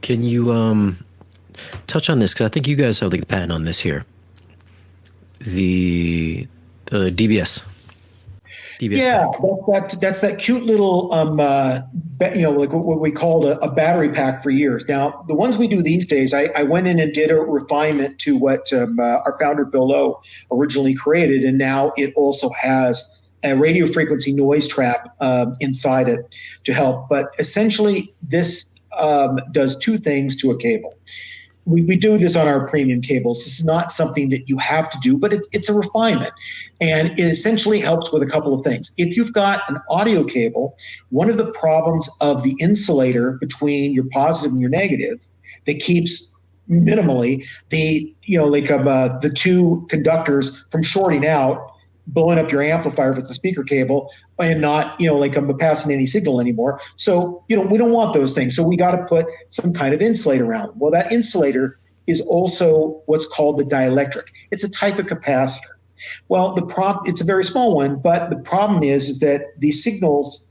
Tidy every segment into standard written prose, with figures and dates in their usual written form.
Can you touch on this? Because I think you guys have like the patent on this here. The DBS. DBS Yeah, pack. that's that cute little like what we called a battery pack for years. Now, the ones we do these days, I went in and did a refinement to what our founder Bill Lowe originally created, and now it also has a radio frequency noise trap inside it to help. But essentially, this does two things to a cable. We do this on our premium cables. This is not something that you have to do, but it's a refinement. And it essentially helps with a couple of things. If you've got an audio cable, one of the problems of the insulator between your positive and your negative that keeps minimally the two conductors from shorting out, blowing up your amplifier if it's a speaker cable, and not passing any signal anymore. So we don't want those things. So we got to put some kind of insulator around. Well, that insulator is also what's called the dielectric. It's a type of capacitor. Well, it's a very small one, but the problem is that these signals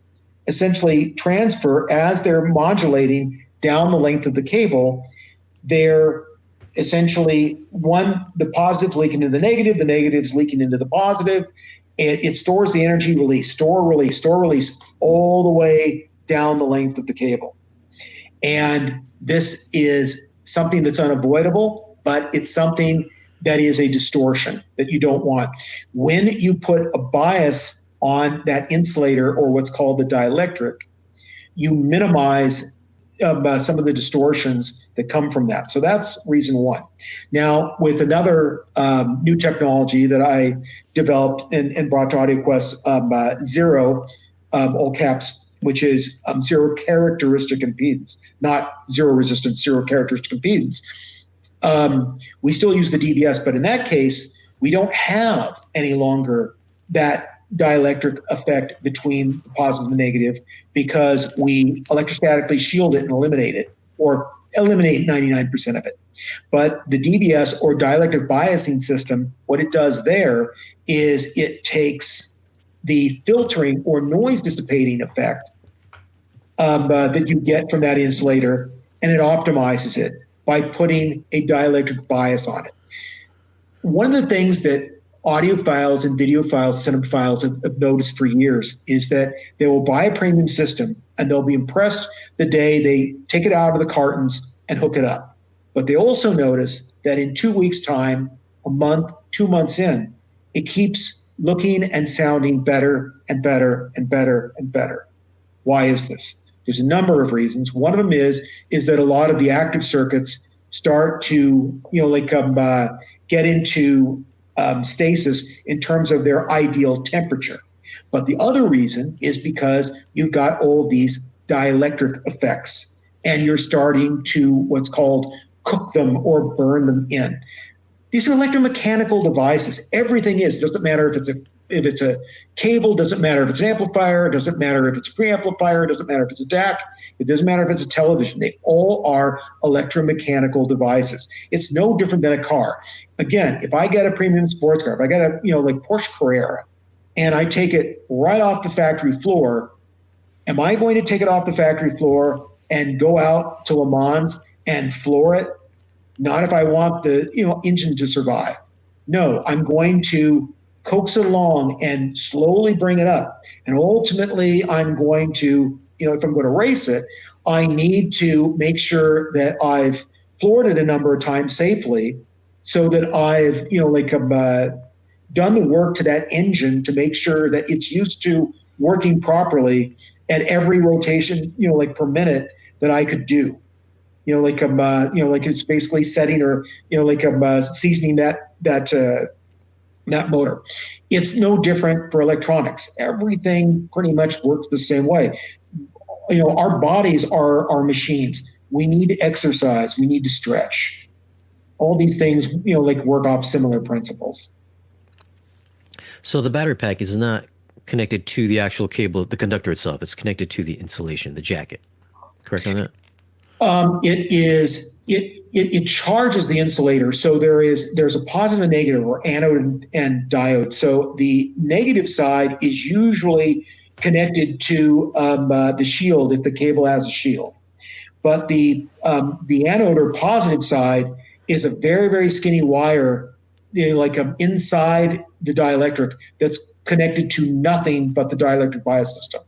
essentially transfer as they're modulating down the length of the cable. They're essentially the positive's leaking into the negative's leaking into the positive. It stores the energy, release, store, release, all the way down the length of the cable. And this is something that's unavoidable, but it's something that is a distortion that you don't want. When you put a bias on that insulator, or what's called the dielectric, you minimize some of the distortions that come from that. So that's reason one. Now, with another new technology that I developed and brought to AudioQuest, zero, all caps, which is zero characteristic impedance, not zero resistance, zero characteristic impedance. We still use the DBS, but in that case, we don't have any longer that dielectric effect between the positive and negative, because we electrostatically shield it and eliminate it, or eliminate 99% of it. But the DBS, or dielectric biasing system, what it does there is it takes the filtering or noise dissipating effect that you get from that insulator, and it optimizes it by putting a dielectric bias on it. One of the things that audiophiles and videophiles, cinemaphiles have noticed for years is that they will buy a premium system and they'll be impressed the day they take it out of the cartons and hook it up. But they also notice that in 2 weeks' time, a month, 2 months in, it keeps looking and sounding better and better and better and better. Why is this? There's a number of reasons. One of them is that a lot of the active circuits start to get into stasis in terms of their ideal temperature. But the other reason is because you've got all these dielectric effects, and you're starting to what's called cook them or burn them in. These are electromechanical devices. Everything is. It doesn't matter if it's a cable, doesn't matter if it's an amplifier, it doesn't matter if it's a preamplifier, it doesn't matter if it's a DAC, it doesn't matter if it's a television. They all are electromechanical devices. It's no different than a car. Again, if I get a premium sports car, if I get a Porsche Carrera, and I take it right off the factory floor, am I going to take it off the factory floor and go out to Le Mans and floor it? Not if I want the engine to survive. No, I'm going to coax it along and slowly bring it up. And ultimately, I'm going to, if I'm going to race it, I need to make sure that I've floored it a number of times safely, so that I've, done the work to that engine to make sure that it's used to working properly at every rotation, per minute that I could do. It's basically setting or, seasoning that motor. It's no different for electronics. Everything pretty much works the same way. Our bodies are machines. We need to exercise. We need to stretch. All these things, work off similar principles. So the battery pack is not connected to the actual cable, the conductor itself. It's connected to the insulation, the jacket. Correct on that? It charges the insulator. So there's a positive and negative, or anode and diode. So the negative side is usually connected to the shield, if the cable has a shield. but the anode or positive side is a very, very skinny wire, like inside the dielectric that's connected to nothing but the dielectric bias system.